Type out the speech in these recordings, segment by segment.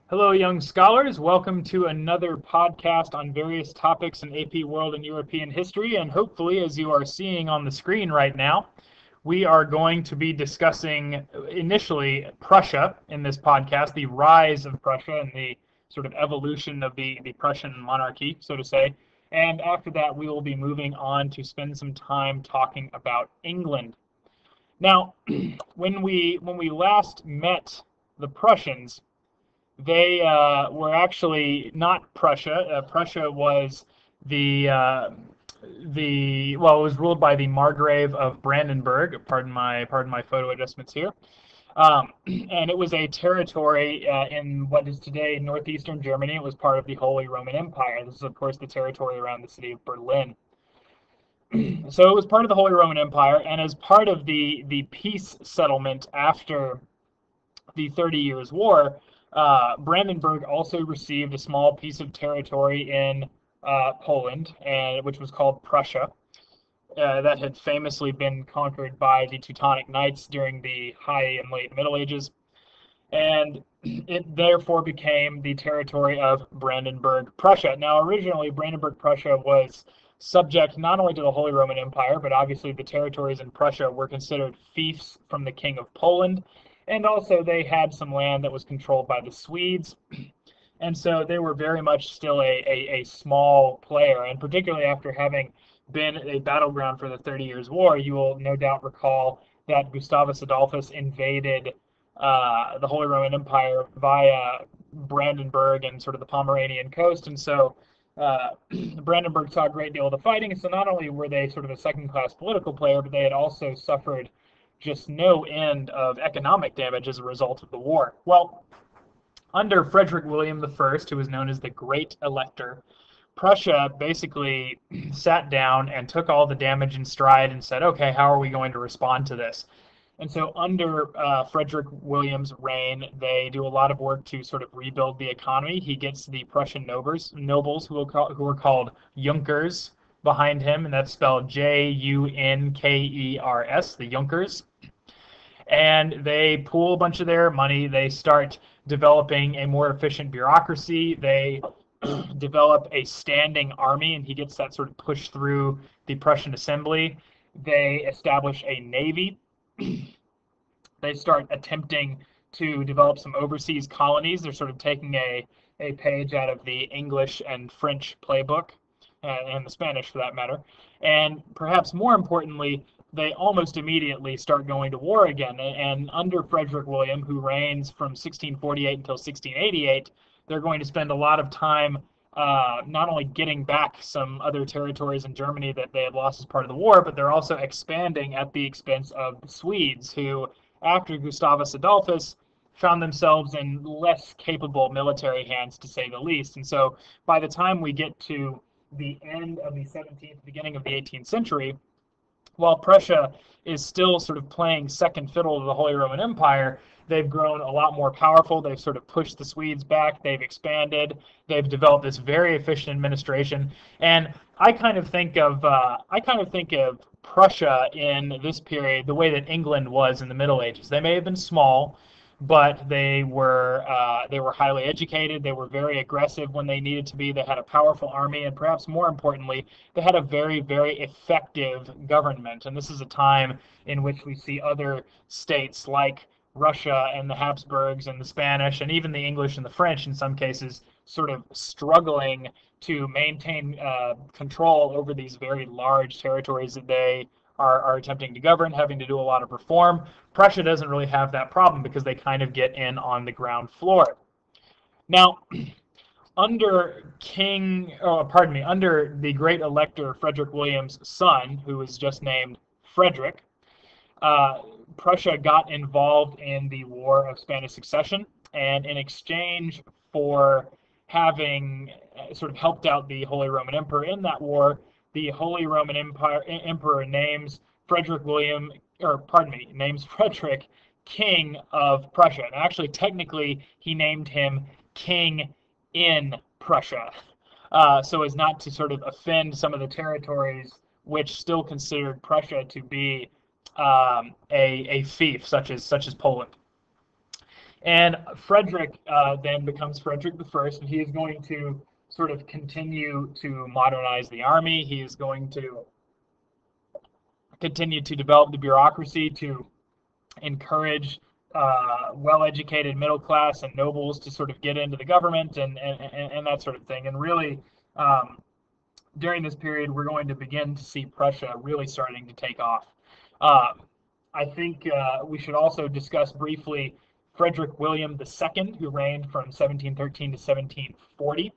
Hello, young scholars. Welcome to another podcast on various topics in AP World and European history. And hopefully, as you are seeing on the screen right now, we are going to be discussing initially Prussia in this podcast, the rise of Prussia and the sort of evolution of the Prussian monarchy, so to say. And after that, we will be moving on to spend some time talking about England. Now, when we last met the Prussians, they were actually not Prussia. Prussia was the it was ruled by the Margrave of Brandenburg. Pardon my photo adjustments here. And it was a territory in what is today northeastern Germany. It was part of the Holy Roman Empire. This is, of course, the territory around the city of Berlin. So it was part of the Holy Roman Empire, and as part of the peace settlement after the 30 Years' War, Brandenburg also received a small piece of territory in Poland, which was called Prussia, that had famously been conquered by the Teutonic Knights during the High and Late Middle Ages, and it therefore became the territory of Brandenburg, Prussia. Now, originally, Brandenburg, Prussia was subject not only to the Holy Roman Empire, but obviously the territories in Prussia were considered fiefs from the King of Poland, and also they had some land that was controlled by the Swedes. And so they were very much still a small player, and particularly after having been a battleground for the 30 Years' War, you will no doubt recall that Gustavus Adolphus invaded the Holy Roman Empire via Brandenburg and sort of the Pomeranian coast, and so Brandenburg saw a great deal of the fighting, and so not only were they sort of a second-class political player, but they had also suffered just no end of economic damage as a result of the war. Well, under Frederick William I, who was known as the Great Elector, Prussia basically sat down and took all the damage in stride and said, okay, how are we going to respond to this? And so under Frederick William's reign, they do a lot of work to sort of rebuild the economy. He gets the Prussian nobles who are called Junkers behind him, and that's spelled Junkers, the Junkers. And they pool a bunch of their money. They start developing a more efficient bureaucracy. They develop a standing army, and he gets that sort of pushed through the Prussian assembly. They establish a navy. They start attempting to develop some overseas colonies. They're sort of taking a page out of the English and French playbook, and the Spanish for that matter. And perhaps more importantly, they almost immediately start going to war again. And under Frederick William, who reigns from 1648 until 1688, they're going to spend a lot of time not only getting back some other territories in Germany that they had lost as part of the war, but they're also expanding at the expense of the Swedes, who, after Gustavus Adolphus, found themselves in less capable military hands, to say the least. And so by the time we get to the end of the 17th, beginning of the 18th century, while Prussia is still sort of playing second fiddle to the Holy Roman Empire, they've grown a lot more powerful. They've sort of pushed the Swedes back. They've expanded. They've developed this very efficient administration. And I kind of think of Prussia in this period the way that England was in the Middle Ages. They may have been small, but they were highly educated. They were very aggressive when they needed to be. They had a powerful army, and perhaps more importantly, they had a very, very effective government. And this is a time in which we see other states like Russia and the Habsburgs and the Spanish and even the English and the French in some cases sort of struggling to maintain control over these very large territories that they are attempting to govern, having to do a lot of reform. Prussia doesn't really have that problem because they kind of get in on the ground floor. Now, under under the Great Elector Frederick William's son, who was just named Frederick, uh, Prussia got involved in the War of Spanish Succession, and in exchange for having sort of helped out the Holy Roman Emperor in that war, the Holy Roman Emperor names names Frederick King of Prussia. And actually, technically, he named him King in Prussia, so as not to sort of offend some of the territories which still considered Prussia to be a fief, such as Poland. And Frederick then becomes Frederick I, and he is going to sort of continue to modernize the army. He is going to continue to develop the bureaucracy, to encourage well-educated middle class and nobles to sort of get into the government and that sort of thing. And really, during this period, we're going to begin to see Prussia really starting to take off. I think we should also discuss briefly Frederick William II, who reigned from 1713 to 1740.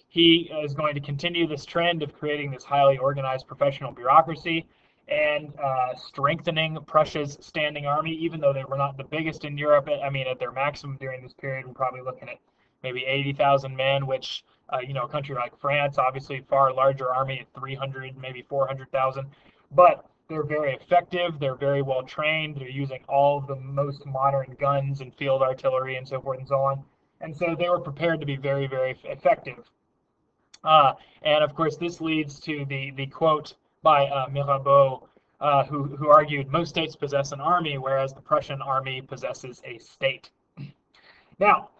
He is going to continue this trend of creating this highly organized professional bureaucracy and strengthening Prussia's standing army, even though they were not the biggest in Europe. I mean, at their maximum during this period, we're probably looking at maybe 80,000 men, which, a country like France, obviously far larger army at 300, maybe 400,000. But they're very effective. They're very well trained. They're using all of the most modern guns and field artillery and so forth and so on. And so they were prepared to be very, very effective. And of course, this leads to the quote by Mirabeau, who argued most states possess an army, whereas the Prussian army possesses a state. Now,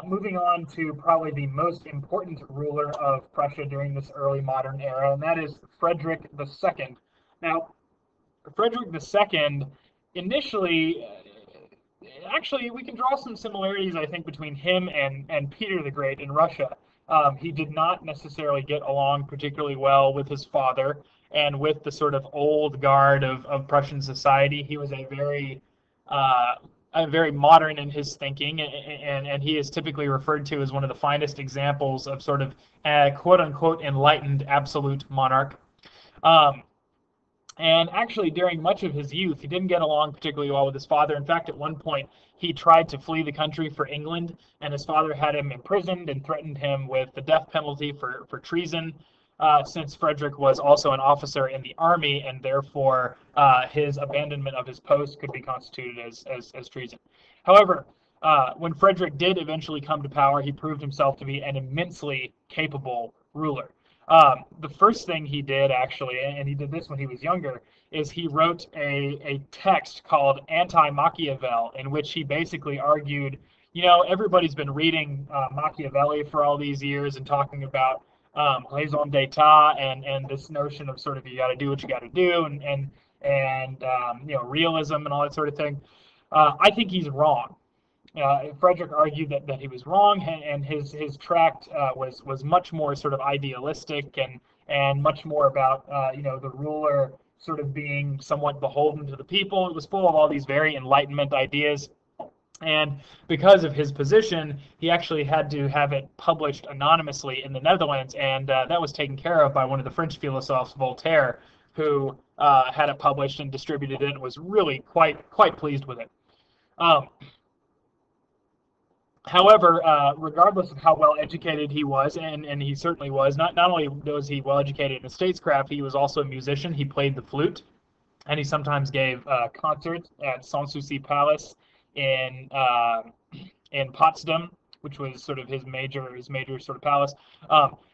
moving on to probably the most important ruler of Prussia during this early modern era, and that is Frederick II. Now, Frederick II, initially, actually, we can draw some similarities, I think, between him and Peter the Great in Russia. He did not necessarily get along particularly well with his father and with the sort of old guard of Prussian society. He was a very modern in his thinking, and he is typically referred to as one of the finest examples of sort of quote-unquote enlightened absolute monarch. And actually, during much of his youth, he didn't get along particularly well with his father. In fact, at one point, he tried to flee the country for England, and his father had him imprisoned and threatened him with the death penalty for treason, since Frederick was also an officer in the army, and therefore his abandonment of his post could be constituted as treason. However, when Frederick did eventually come to power, he proved himself to be an immensely capable ruler. The first thing he did, actually, and he did this when he was younger, is he wrote a text called Anti-Machiavel, in which he basically argued, everybody's been reading Machiavelli for all these years and talking about raison d'etat and this notion of sort of you got to do what you got to do and realism and all that sort of thing. I think he's wrong. Frederick argued that he was wrong, and his tract was much more sort of idealistic and much more about the ruler sort of being somewhat beholden to the people. It was full of all these very Enlightenment ideas, and because of his position, he actually had to have it published anonymously in the Netherlands, and that was taken care of by one of the French philosophers, Voltaire, who had it published and distributed it and was really quite pleased with it. However, regardless of how well educated he was, and he certainly was, not only was he well educated in statescraft, he was also a musician. He played the flute, and he sometimes gave concerts at Sanssouci Palace in Potsdam, which was sort of his major sort of palace.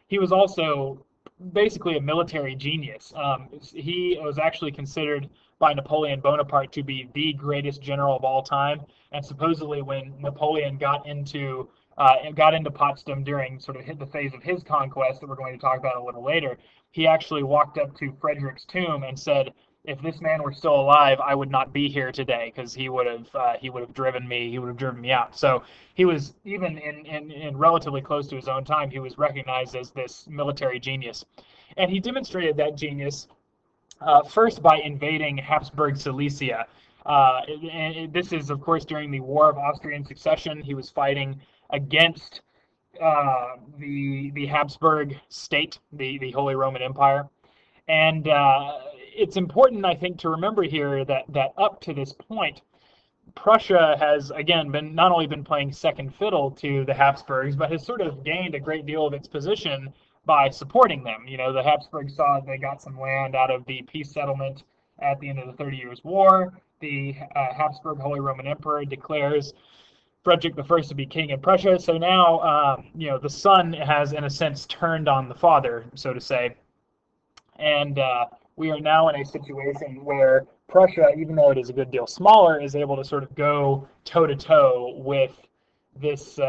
He was also basically a military genius. He was actually considered by Napoleon Bonaparte to be the greatest general of all time, and supposedly when Napoleon got into Potsdam during sort of the phase of his conquest that we're going to talk about a little later, he actually walked up to Frederick's tomb and said, "If this man were still alive, I would not be here today, because he would have driven me out." So he was, even in relatively close to his own time, he was recognized as this military genius, and he demonstrated that genius first by invading Habsburg Silesia. And this is, of course, during the War of Austrian Succession. He was fighting against the Habsburg state, the Holy Roman Empire. And it's important, I think, to remember here that up to this point, Prussia has, again, not only been playing second fiddle to the Habsburgs, but has sort of gained a great deal of its position by supporting them. The Habsburgs saw they got some land out of the peace settlement at the end of the 30 Years' War. The Habsburg Holy Roman Emperor declares Frederick I to be king in Prussia. So now, the son has, in a sense, turned on the father, so to say. And we are now in a situation where Prussia, even though it is a good deal smaller, is able to sort of go toe-to-toe with this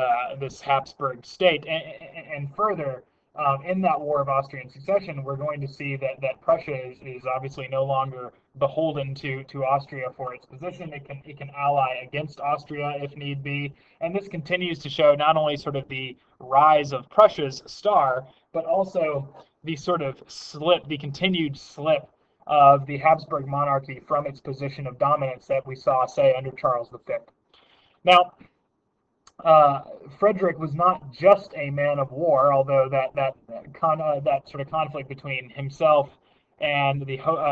Habsburg state, and further. In that War of Austrian Succession, we're going to see that Prussia is obviously no longer beholden to Austria for its position. It can ally against Austria if need be, and this continues to show not only sort of the rise of Prussia's star, but also the sort of the continued slip of the Habsburg monarchy from its position of dominance that we saw, say, under Charles V. Now, Frederick was not just a man of war, although that sort of conflict between himself and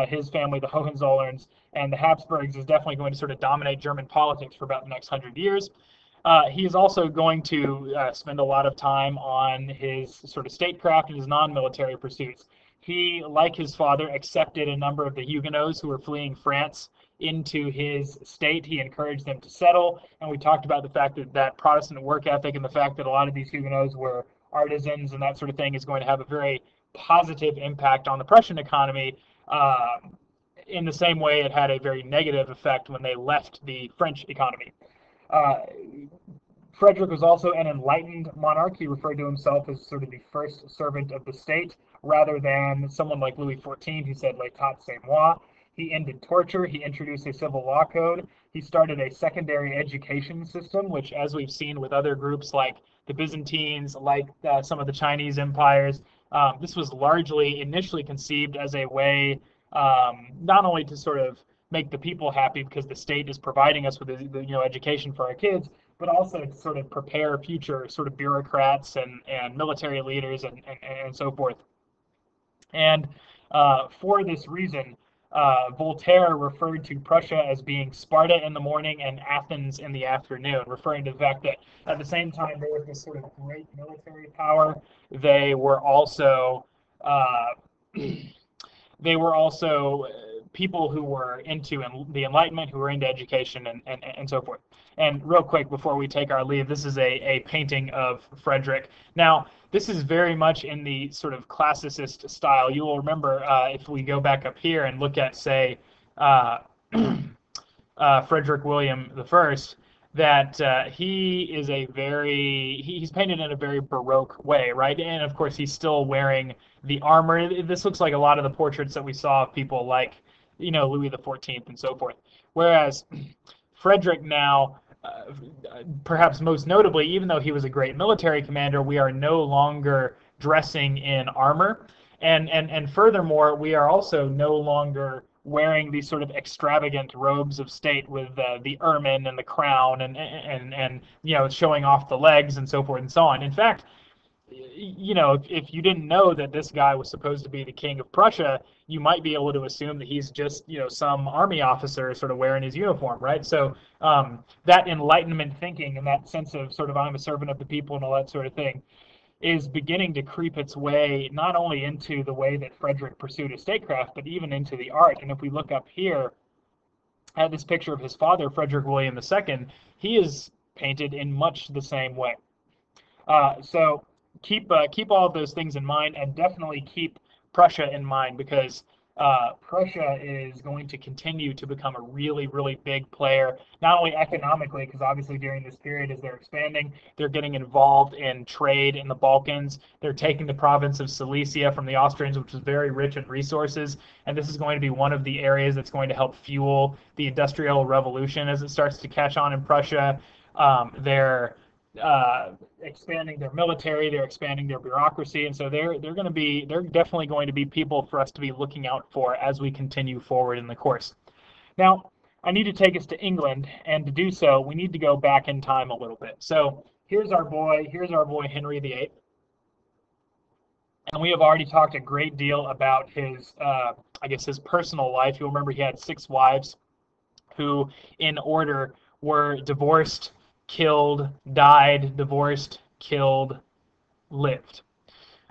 his family, the Hohenzollerns, and the Habsburgs is definitely going to sort of dominate German politics for about the next 100 years. He is also going to spend a lot of time on his sort of statecraft and his non-military pursuits. He, like his father, accepted a number of the Huguenots who were fleeing France into his state. He encouraged them to settle, and we talked about the fact that Protestant work ethic and the fact that a lot of these Huguenots were artisans and that sort of thing is going to have a very positive impact on the Prussian economy, in the same way it had a very negative effect when they left the French economy. Frederick was also an enlightened monarch. He referred to himself as sort of the first servant of the state, rather than someone like Louis XIV who said "L'état c'est moi." He ended torture. He introduced a civil law code. He started a secondary education system, which, as we've seen with other groups like the Byzantines, like some of the Chinese empires, this was largely initially conceived as a way not only to sort of make the people happy because the state is providing us with education for our kids, but also to sort of prepare future sort of bureaucrats and military leaders and so forth. And for this reason, Voltaire referred to Prussia as being Sparta in the morning and Athens in the afternoon, referring to the fact that at the same time there was this sort of great military power, they were also people who were into the Enlightenment, who were into education and so forth. And real quick, before we take our leave, this is a painting of Frederick. Now, this is very much in the sort of classicist style. You will remember if we go back up here and look at, say, Frederick William I, that he's painted in a very Baroque way, right? And of course, he's still wearing the armor. This looks like a lot of the portraits that we saw of people like, Louis XIV and so forth. Whereas Frederick now, perhaps most notably, even though he was a great military commander, we are no longer dressing in armor. And furthermore, we are also no longer wearing these sort of extravagant robes of state with the ermine and the crown and showing off the legs and so forth and so on. In fact, if you didn't know that this guy was supposed to be the king of Prussia, you might be able to assume that he's just, some army officer sort of wearing his uniform, right? So that Enlightenment thinking and that sense of sort of I'm a servant of the people and all that sort of thing is beginning to creep its way not only into the way that Frederick pursued his statecraft, but even into the art. And if we look up here at this picture of his father, Frederick William II, he is painted in much the same way. So keep all of those things in mind, and definitely keep Prussia in mind, because Prussia is going to continue to become a really, really big player, not only economically, because obviously during this period as they're expanding, they're getting involved in trade in the Balkans. They're taking the province of Silesia from the Austrians, which was very rich in resources, and this is going to be one of the areas that's going to help fuel the Industrial Revolution as it starts to catch on in Prussia. They're expanding their military, they're expanding their bureaucracy, and so they're definitely going to be people for us to be looking out for as we continue forward in the course. Now, I need to take us to England, and to do so, we need to go back in time a little bit. So here's our boy Henry VIII, and we have already talked a great deal about his his personal life. You'll remember he had 6 wives who, in order, were divorced, killed, died, divorced, killed, lived.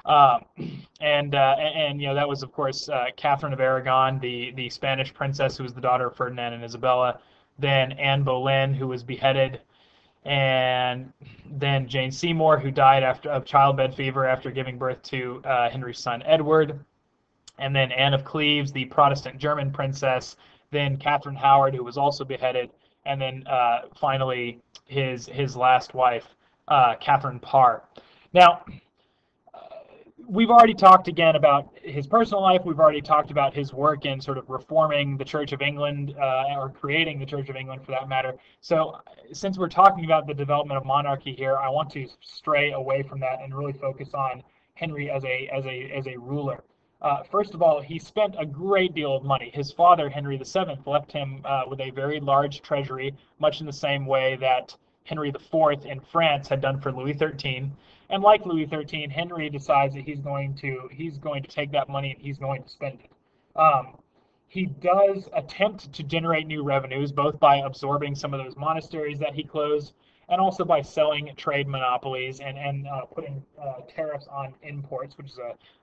And that was, of course, Catherine of Aragon, the Spanish princess who was the daughter of Ferdinand and Isabella, then Anne Boleyn, who was beheaded, and then Jane Seymour, who died of childbed fever after giving birth to Henry's son Edward, and then Anne of Cleves, the Protestant German princess, then Catherine Howard, who was also beheaded, and then finally his last wife, Catherine Parr. Now, we've already talked again about his personal life. We've already talked about his work in sort of reforming the Church of England, or creating the Church of England for that matter. So since we're talking about the development of monarchy here, I want to stray away from that and really focus on Henry as a ruler. First of all, he spent a great deal of money. His father, Henry VII, left him with a very large treasury, much in the same way that Henry IV in France had done for Louis XIII. And like Louis XIII, Henry decides that he's going to take that money and he's going to spend it. He does attempt to generate new revenues, both by absorbing some of those monasteries that he closed, and also by selling trade monopolies and putting tariffs on imports, which is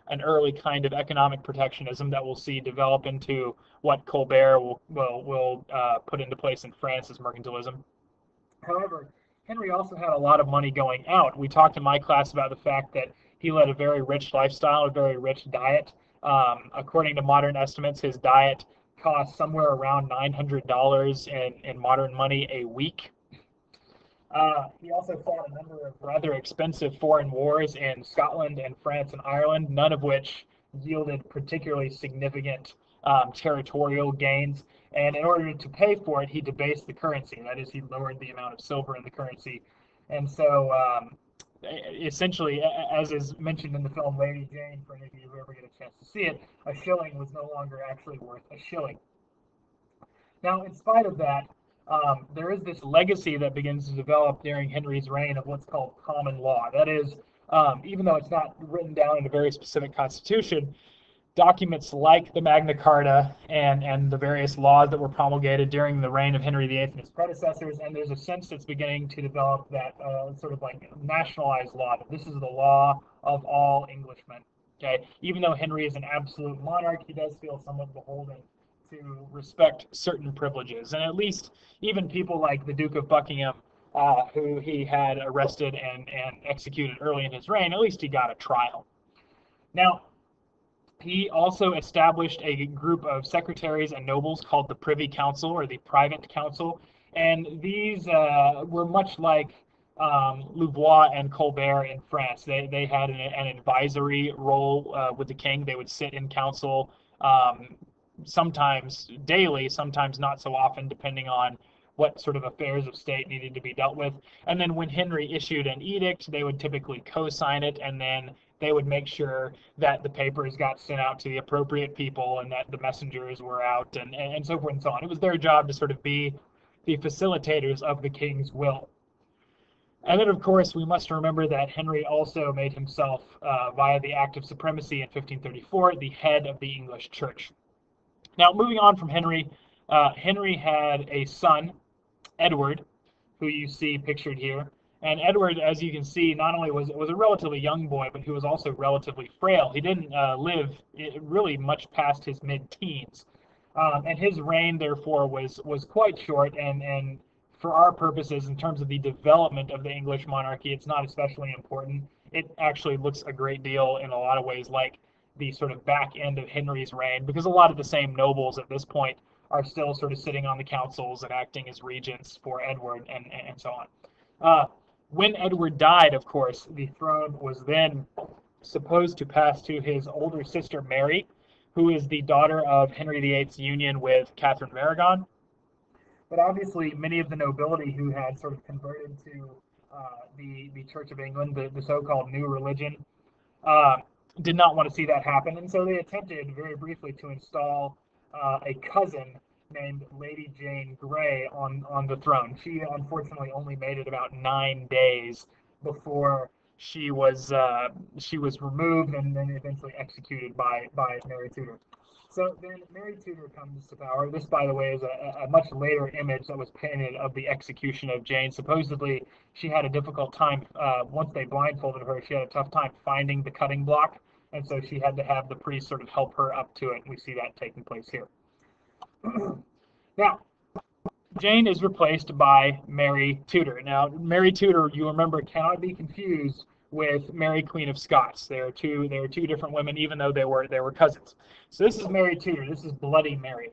an early kind of economic protectionism that we'll see develop into what Colbert will put into place in France as mercantilism. However, Henry also had a lot of money going out. We talked in my class about the fact that he led a very rich lifestyle, a very rich diet. According to modern estimates, his diet cost somewhere around $900 in modern money a week. He also fought a number of rather expensive foreign wars in Scotland and France and Ireland, none of which yielded particularly significant territorial gains. And in order to pay for it, he debased the currency. That is, he lowered the amount of silver in the currency. And so, essentially, as is mentioned in the film Lady Jane, for any of you who ever get a chance to see it, a shilling was no longer actually worth a shilling. Now, in spite of that, there is this legacy that begins to develop during Henry's reign of what's called common law. That is, even though it's not written down in a very specific constitution, documents like the Magna Carta and the various laws that were promulgated during the reign of Henry VIII and his predecessors, and there's a sense that's beginning to develop that sort of like nationalized law, that this is the law of all Englishmen. Okay, even though Henry is an absolute monarch, he does feel somewhat beholden to respect certain privileges, and at least even people like the Duke of Buckingham, who he had arrested and executed early in his reign, at least he got a trial. Now, he also established a group of secretaries and nobles called the Privy Council, or the Private Council, and these were much like Louvois and Colbert in France. They had an advisory role with the king. They would sit in council sometimes daily, sometimes not so often, depending on what sort of affairs of state needed to be dealt with. And then when Henry issued an edict, they would typically co-sign it, and then they would make sure that the papers got sent out to the appropriate people and that the messengers were out and so forth and so on. It was their job to sort of be the facilitators of the king's will. And then, of course, we must remember that Henry also made himself, via the Act of Supremacy in 1534, the head of the English Church. Now, moving on from Henry, Henry had a son, Edward, who you see pictured here. And Edward, as you can see, not only was a relatively young boy, but he was also relatively frail. He didn't live really much past his mid-teens. And his reign, therefore, was quite short. And for our purposes, in terms of the development of the English monarchy, it's not especially important. It actually looks a great deal, in a lot of ways, like the sort of back end of Henry's reign, because a lot of the same nobles at this point are still sort of sitting on the councils and acting as regents for Edward and so on. When Edward died, of course, the throne was then supposed to pass to his older sister, Mary, who is the daughter of Henry VIII's union with Catherine of Aragon. But obviously, many of the nobility who had sort of converted to the Church of England, the so-called new religion, did not want to see that happen. And so they attempted very briefly to install a cousin named Lady Jane Grey on the throne. She unfortunately only made it about 9 days before she was removed and then eventually executed by Mary Tudor. So then Mary Tudor comes to power. This, by the way, is a much later image that was painted of the execution of Jane. Supposedly, she had a difficult time, once they blindfolded her, she had a tough time finding the cutting block, and so she had to have the priest sort of help her up to it. We see that taking place here. Now, Jane is replaced by Mary Tudor. Now, Mary Tudor, you remember, cannot be confused with Mary Queen of Scots. They are two different women, even though they were cousins. So this is Mary Tudor. This is Bloody Mary.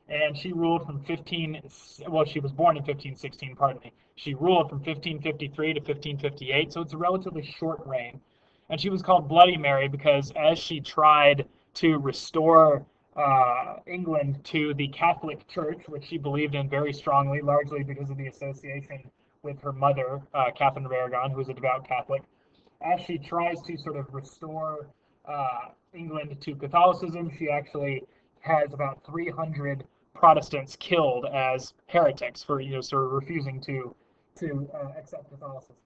and she ruled from she was born in 1516, pardon me. She ruled from 1553 to 1558, so it's a relatively short reign. And she was called Bloody Mary because as she tried to restore England to the Catholic Church, which she believed in very strongly, largely because of the association with her mother, Catherine of Aragon, who was a devout Catholic, as she tries to sort of restore England to Catholicism, she actually has about 300 Protestants killed as heretics for sort of refusing to accept Catholicism.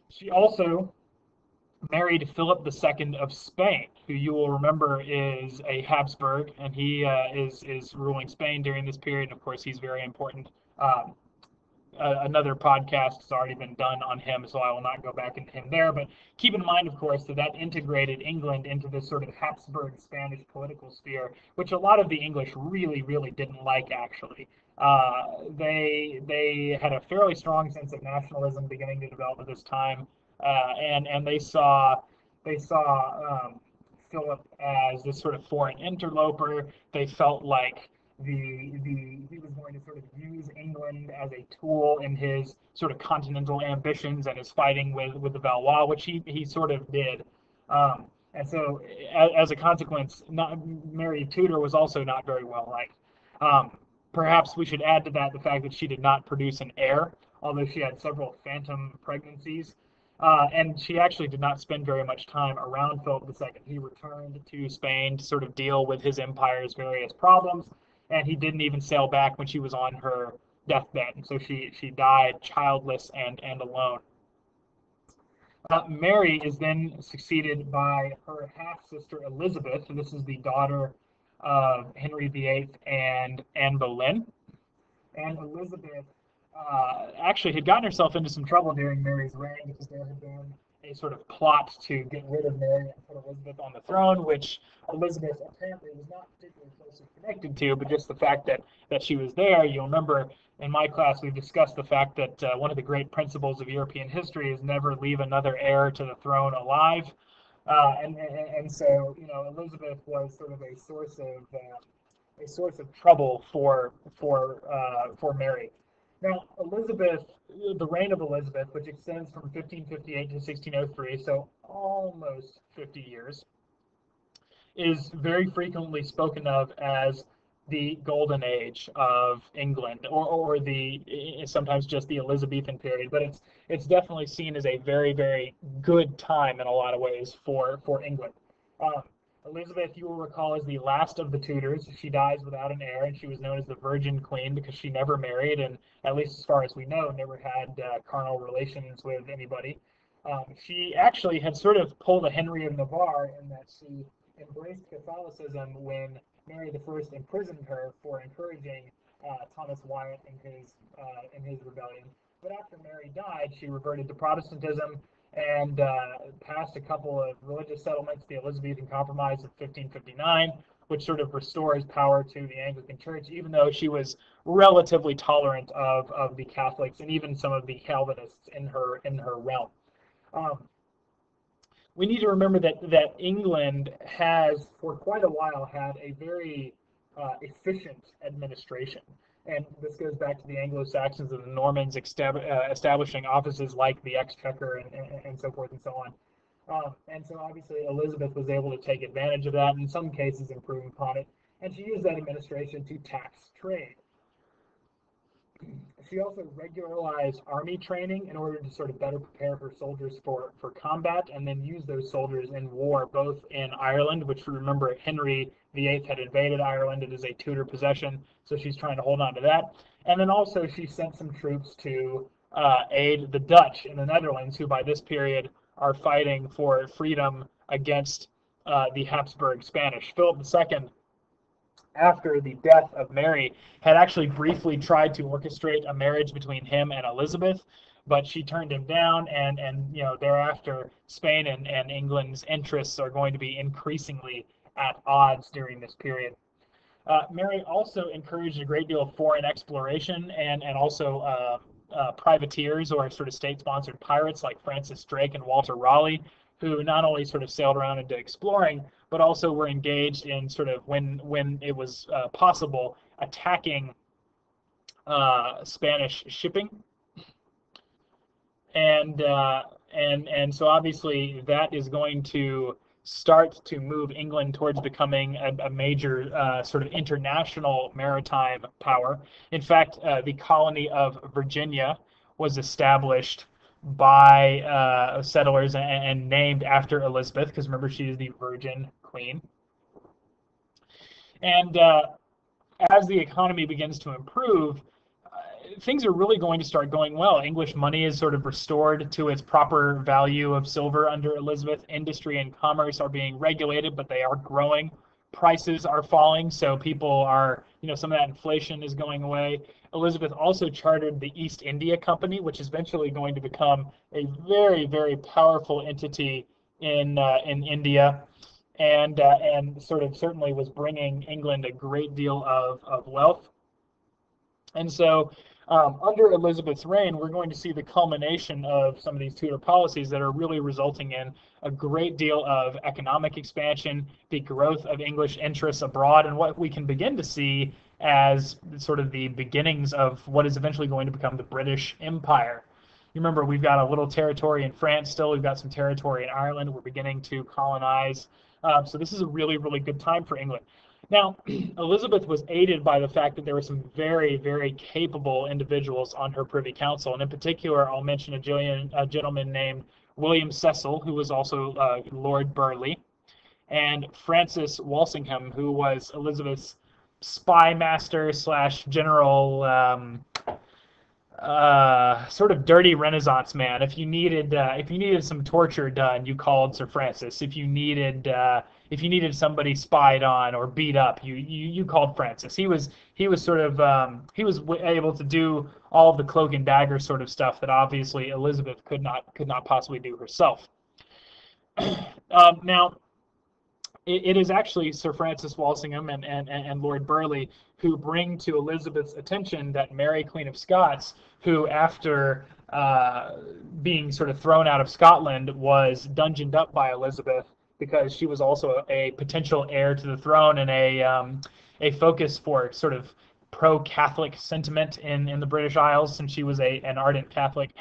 She also married Philip II of Spain, who you will remember is a Habsburg, and he is ruling Spain during this period. And of course, he's very important. Another podcast has already been done on him, so I will not go back into him there. But keep in mind, of course, that integrated England into this sort of Habsburg Spanish political sphere, which a lot of the English really, really didn't like, actually. They had a fairly strong sense of nationalism beginning to develop at this time, and they saw Philip as this sort of foreign interloper. They felt like he was going to sort of use England as a tool in his sort of continental ambitions and his fighting with the Valois, which he sort of did. And so, as a consequence, Mary Tudor was also not very well liked. Perhaps we should add to that the fact that she did not produce an heir, although she had several phantom pregnancies. And she actually did not spend very much time around Philip II. He returned to Spain to sort of deal with his empire's various problems, and he didn't even sail back when she was on her deathbed. And so she died childless and alone. Mary is then succeeded by her half-sister Elizabeth. So this is the daughter of Henry VIII and Anne Boleyn. And Elizabeth actually had gotten herself into some trouble during Mary's reign because there had been a sort of plot to get rid of Mary and put Elizabeth on the throne, which Elizabeth apparently was not particularly closely connected to, but just the fact that she was there. You'll remember in my class we've discussed the fact that one of the great principles of European history is never leave another heir to the throne alive. And so Elizabeth was sort of a source of trouble for Mary. Now, the reign of Elizabeth, which extends from 1558 to 1603, so almost 50 years, is very frequently spoken of as the golden age of England, or sometimes just the Elizabethan period, but it's definitely seen as a very, very good time in a lot of ways for England. Elizabeth, you will recall, is the last of the Tudors. She dies without an heir, and she was known as the Virgin Queen because she never married, and at least as far as we know, never had carnal relations with anybody. She actually had sort of pulled a Henry of Navarre in that she embraced Catholicism when Mary I imprisoned her for encouraging Thomas Wyatt in his rebellion. But after Mary died, she reverted to Protestantism and passed a couple of religious settlements, the Elizabethan Compromise of 1559, which sort of restores power to the Anglican Church, even though she was relatively tolerant of the Catholics and even some of the Calvinists in her realm. We need to remember that England has, for quite a while, had a very efficient administration. And this goes back to the Anglo-Saxons and the Normans establishing offices like the Exchequer and so forth and so on. And so obviously Elizabeth was able to take advantage of that, and in some cases improve upon it. And she used that administration to tax trade. She also regularized army training in order to sort of better prepare her soldiers for combat, and then use those soldiers in war, both in Ireland, which remember Henry VIII had invaded Ireland. It is a Tudor possession, so she's trying to hold on to that. And then also she sent some troops to aid the Dutch in the Netherlands, who by this period are fighting for freedom against the Habsburg Spanish. Philip II, after the death of Mary, had actually briefly tried to orchestrate a marriage between him and Elizabeth, but she turned him down, and thereafter Spain and England's interests are going to be increasingly at odds during this period. Mary also encouraged a great deal of foreign exploration and also privateers, or sort of state-sponsored pirates like Francis Drake and Walter Raleigh, who not only sort of sailed around into exploring, but also were engaged in sort of when it was possible attacking Spanish shipping, and so obviously that is going to start to move England towards becoming a major sort of international maritime power. In fact, the colony of Virginia was established by settlers and named after Elizabeth, because remember, she is the Virgin Queen. And as the economy begins to improve, things are really going to start going well. English money is sort of restored to its proper value of silver under Elizabeth. Industry and commerce are being regulated, but they are growing. Prices are falling, so people are, some of that inflation is going away. Elizabeth also chartered the East India Company, which is eventually going to become a very, very powerful entity in India, and sort of certainly was bringing England a great deal of wealth. And so under Elizabeth's reign, we're going to see the culmination of some of these Tudor policies that are really resulting in a great deal of economic expansion, the growth of English interests abroad, and what we can begin to see as sort of the beginnings of what is eventually going to become the British Empire. You remember, we've got a little territory in France still, we've got some territory in Ireland, we're beginning to colonize. So this is a really, really good time for England. Now, Elizabeth was aided by the fact that there were some very, very capable individuals on her Privy Council, and in particular, I'll mention a gentleman named William Cecil, who was also Lord Burleigh, and Francis Walsingham, who was Elizabeth's spy master slash general, sort of dirty Renaissance man. If you needed some torture done, you called Sir Francis. If you needed somebody spied on or beat up, you called Francis. He was sort of he was able to do all of the cloak and dagger sort of stuff that obviously Elizabeth could not possibly do herself. Now, it is actually Sir Francis Walsingham and Lord Burleigh who bring to Elizabeth's attention that Mary, Queen of Scots, who after being sort of thrown out of Scotland was dungeoned up by Elizabeth because she was also a potential heir to the throne and a focus for sort of pro-Catholic sentiment in the British Isles, since she was an ardent Catholic.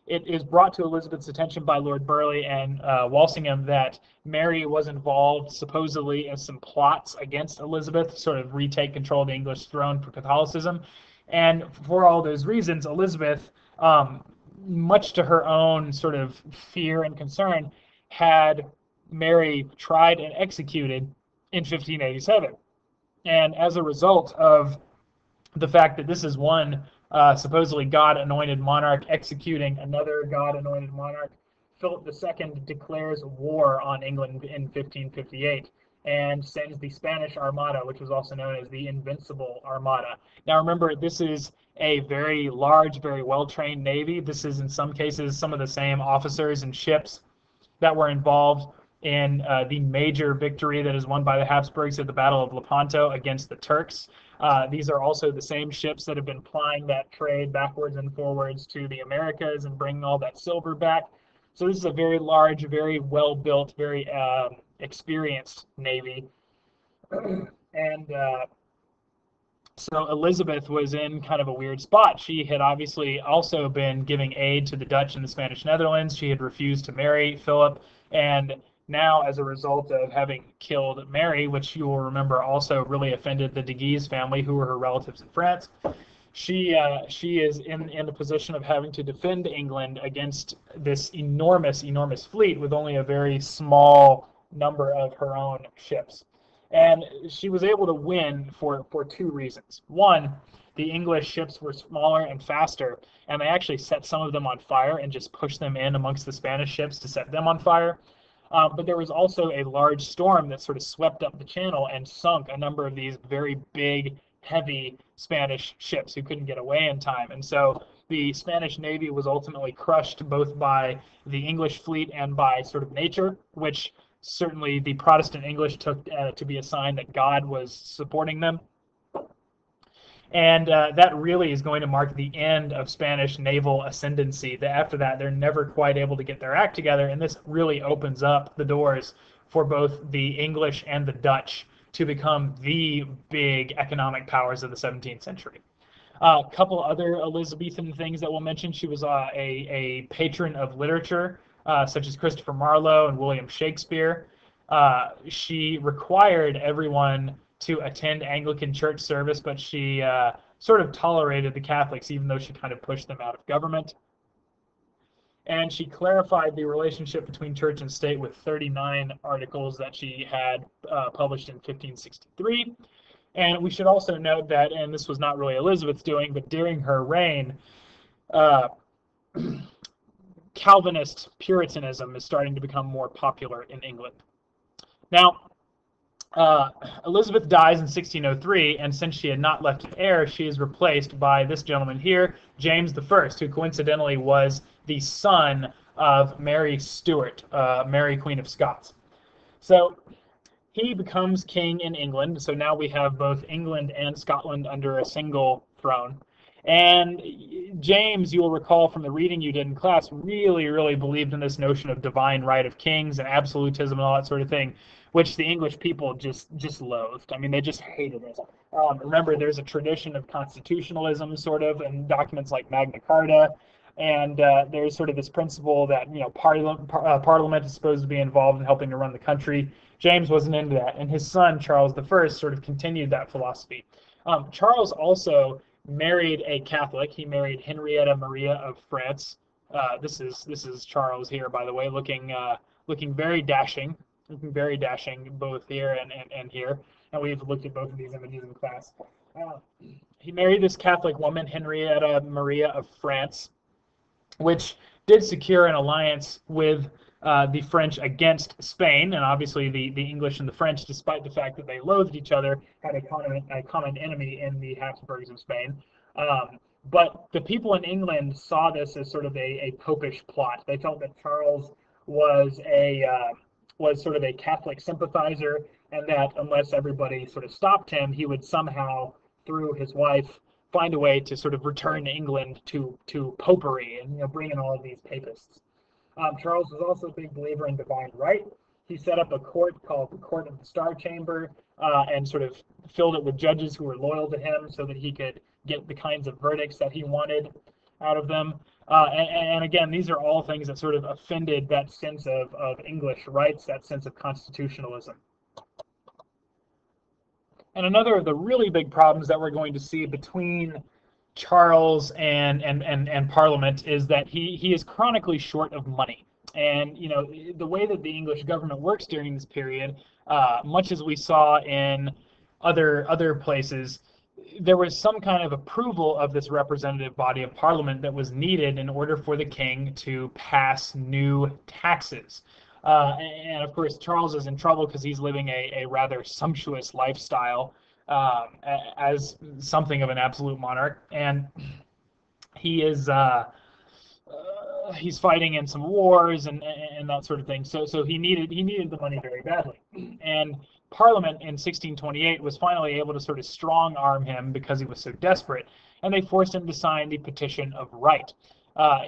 It is brought to Elizabeth's attention by Lord Burleigh and Walsingham that Mary was involved supposedly in some plots against Elizabeth to sort of retake control of the English throne for Catholicism. And for all those reasons, Elizabeth, much to her own sort of fear and concern, had Mary tried and executed in 1587. And as a result of the fact that this is one supposedly God-anointed monarch executing another God-anointed monarch, Philip II declares war on England in 1558 and sends the Spanish Armada, which was also known as the Invincible Armada. Now remember, this is a very large, very well-trained navy. This is in some cases some of the same officers and ships that were involved in the major victory that is won by the Habsburgs at the Battle of Lepanto against the Turks. These are also the same ships that have been plying that trade backwards and forwards to the Americas and bringing all that silver back. So this is a very large, very well-built, very experienced navy. And so Elizabeth was in kind of a weird spot. She had obviously also been giving aid to the Dutch and the Spanish Netherlands. She had refused to marry Philip, and now, as a result of having killed Mary, which you will remember also really offended the de Guise family, who were her relatives in France, she is in the position of having to defend England against this enormous, enormous fleet with only a very small number of her own ships. And she was able to win for two reasons. One, the English ships were smaller and faster, and they actually set some of them on fire and just pushed them in amongst the Spanish ships to set them on fire. But there was also a large storm that sort of swept up the channel and sunk a number of these very big, heavy Spanish ships who couldn't get away in time. And so the Spanish Navy was ultimately crushed both by the English fleet and by sort of nature, which certainly the Protestant English took to be a sign that God was supporting them. And that really is going to mark the end of Spanish naval ascendancy. After that, they're never quite able to get their act together, and this really opens up the doors for both the English and the Dutch to become the big economic powers of the 17th century. A couple other Elizabethan things that we'll mention. She was a patron of literature, such as Christopher Marlowe and William Shakespeare. She required everyone to attend Anglican church service, but she sort of tolerated the Catholics, even though she kind of pushed them out of government. And she clarified the relationship between church and state with 39 articles that she had published in 1563. And we should also note that, and this was not really Elizabeth's doing, but during her reign, uh, Calvinist Puritanism is starting to become more popular in England. Now, Elizabeth dies in 1603, and since she had not left an heir, she is replaced by this gentleman here, James I, who coincidentally was the son of Mary Stuart, Mary Queen of Scots. So he becomes king in England, so now we have both England and Scotland under a single throne. And James, you will recall from the reading you did in class, really, really believed in this notion of divine right of kings and absolutism and all that sort of thing, which the English people just loathed. I mean, they just hated it. Remember, there's a tradition of constitutionalism, sort of, in documents like Magna Carta, and there's sort of this principle that Parliament is supposed to be involved in helping to run the country. James wasn't into that, and his son Charles I sort of continued that philosophy. Charles also married a Catholic. He married Henrietta Maria of France. This is Charles here, by the way, looking very dashing, both here and here. And we've looked at both of these images in class. He married this Catholic woman, Henrietta Maria of France, which did secure an alliance with the French against Spain, and obviously the English and the French, despite the fact that they loathed each other, had a common enemy in the Habsburgs of Spain. But the people in England saw this as sort of a popish plot. They felt that Charles was sort of a Catholic sympathizer, and that unless everybody sort of stopped him, he would somehow, through his wife, find a way to sort of return England to popery and bring in all of these papists. Charles was also a big believer in divine right. He set up a court called the Court of the Star Chamber and sort of filled it with judges who were loyal to him so that he could get the kinds of verdicts that he wanted out of them. And again, these are all things that sort of offended that sense of English rights, that sense of constitutionalism. And another of the really big problems that we're going to see between Charles and Parliament is that he is chronically short of money. And the way that the English government works during this period, much as we saw in other places, there was some kind of approval of this representative body of Parliament that was needed in order for the king to pass new taxes. And of course, Charles is in trouble because he's living a rather sumptuous lifestyle as something of an absolute monarch, and he is he's fighting in some wars and that sort of thing. So he needed the money very badly, and Parliament in 1628 was finally able to sort of strong arm him because he was so desperate, and they forced him to sign the Petition of Right.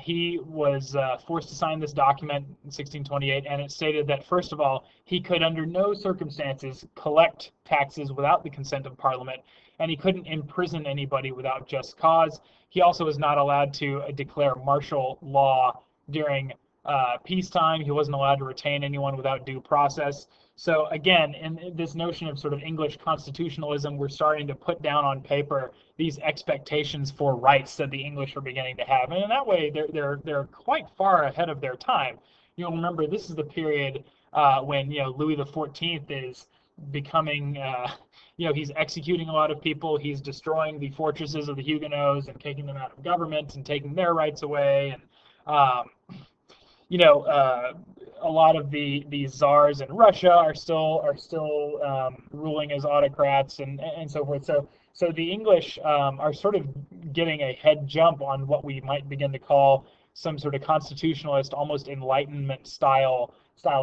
He was forced to sign this document in 1628, and it stated that, first of all, he could under no circumstances collect taxes without the consent of Parliament, and he couldn't imprison anybody without just cause. He also was not allowed to declare martial law during peacetime. He wasn't allowed to retain anyone without due process. So again, in this notion of sort of English constitutionalism, we're starting to put down on paper these expectations for rights that the English are beginning to have, and in that way, they're quite far ahead of their time. You'll remember this is the period when Louis XIV is becoming, he's executing a lot of people, he's destroying the fortresses of the Huguenots and taking them out of government and taking their rights away, and a lot of the czars in Russia are still ruling as autocrats and so forth. So the English are sort of getting a head jump on what we might begin to call some sort of constitutionalist, almost Enlightenment style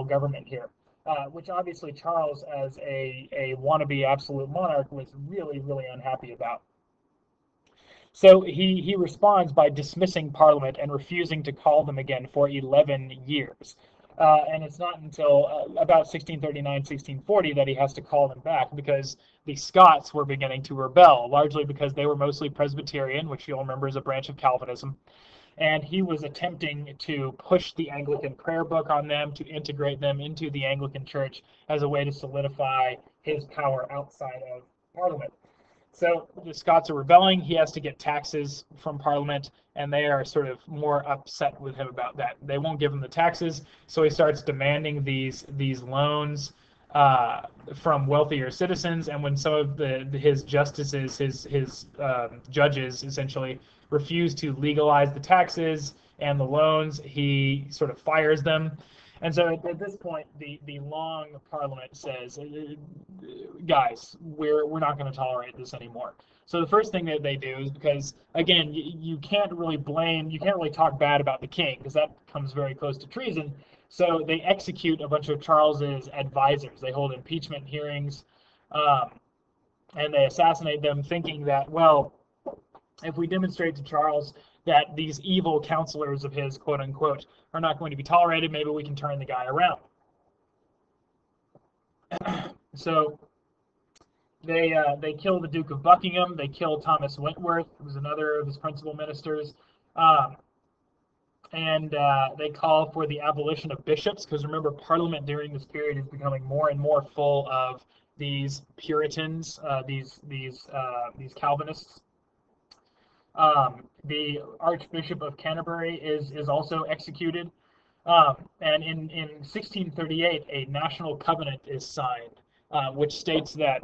government here, which obviously Charles, as a wannabe absolute monarch, was really, really unhappy about. So he responds by dismissing Parliament and refusing to call them again for 11 years. And it's not until about 1639, 1640 that he has to call them back, because the Scots were beginning to rebel, largely because they were mostly Presbyterian, which you'll remember is a branch of Calvinism. And he was attempting to push the Anglican prayer book on them, to integrate them into the Anglican Church as a way to solidify his power outside of Parliament. So the Scots are rebelling. He has to get taxes from Parliament, and they are sort of more upset with him about that. They won't give him the taxes, so he starts demanding these loans from wealthier citizens. And when some of his justices, his judges, essentially refuse to legalize the taxes and the loans, he sort of fires them. And so at this point, the Long Parliament says, guys, we're not going to tolerate this anymore. So the first thing that they do is, because again, you can't really talk bad about the king, because that comes very close to treason. So they execute a bunch of Charles's advisors. They hold impeachment hearings, and they assassinate them, thinking that, well, if we demonstrate to Charles that these evil counselors of his, quote unquote, are not going to be tolerated, maybe we can turn the guy around. So they kill the Duke of Buckingham. They kill Thomas Wentworth, who was another of his principal ministers. And they call for the abolition of bishops, because remember, Parliament during this period is becoming more and more full of these Puritans, these Calvinists. The Archbishop of Canterbury is also executed. And in 1638, a national covenant is signed, which states that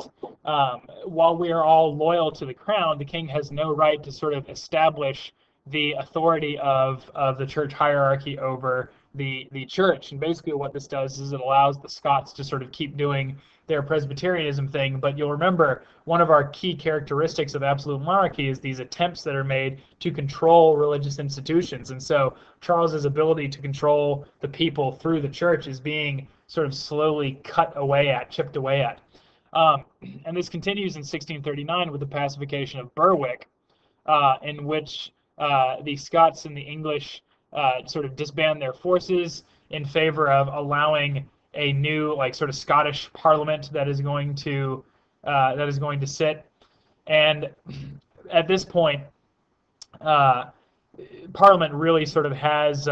while we are all loyal to the crown, the king has no right to sort of establish the authority of the church hierarchy over the church. And basically what this does is it allows the Scots to sort of keep doing their Presbyterianism thing. But you'll remember, one of our key characteristics of absolute monarchy is these attempts that are made to control religious institutions. And so Charles's ability to control the people through the church is being sort of slowly chipped away at. And this continues in 1639 with the pacification of Berwick, in which the Scots and the English sort of disband their forces in favor of allowing a new, like, sort of Scottish Parliament that is going to sit. And at this point, Parliament really sort of has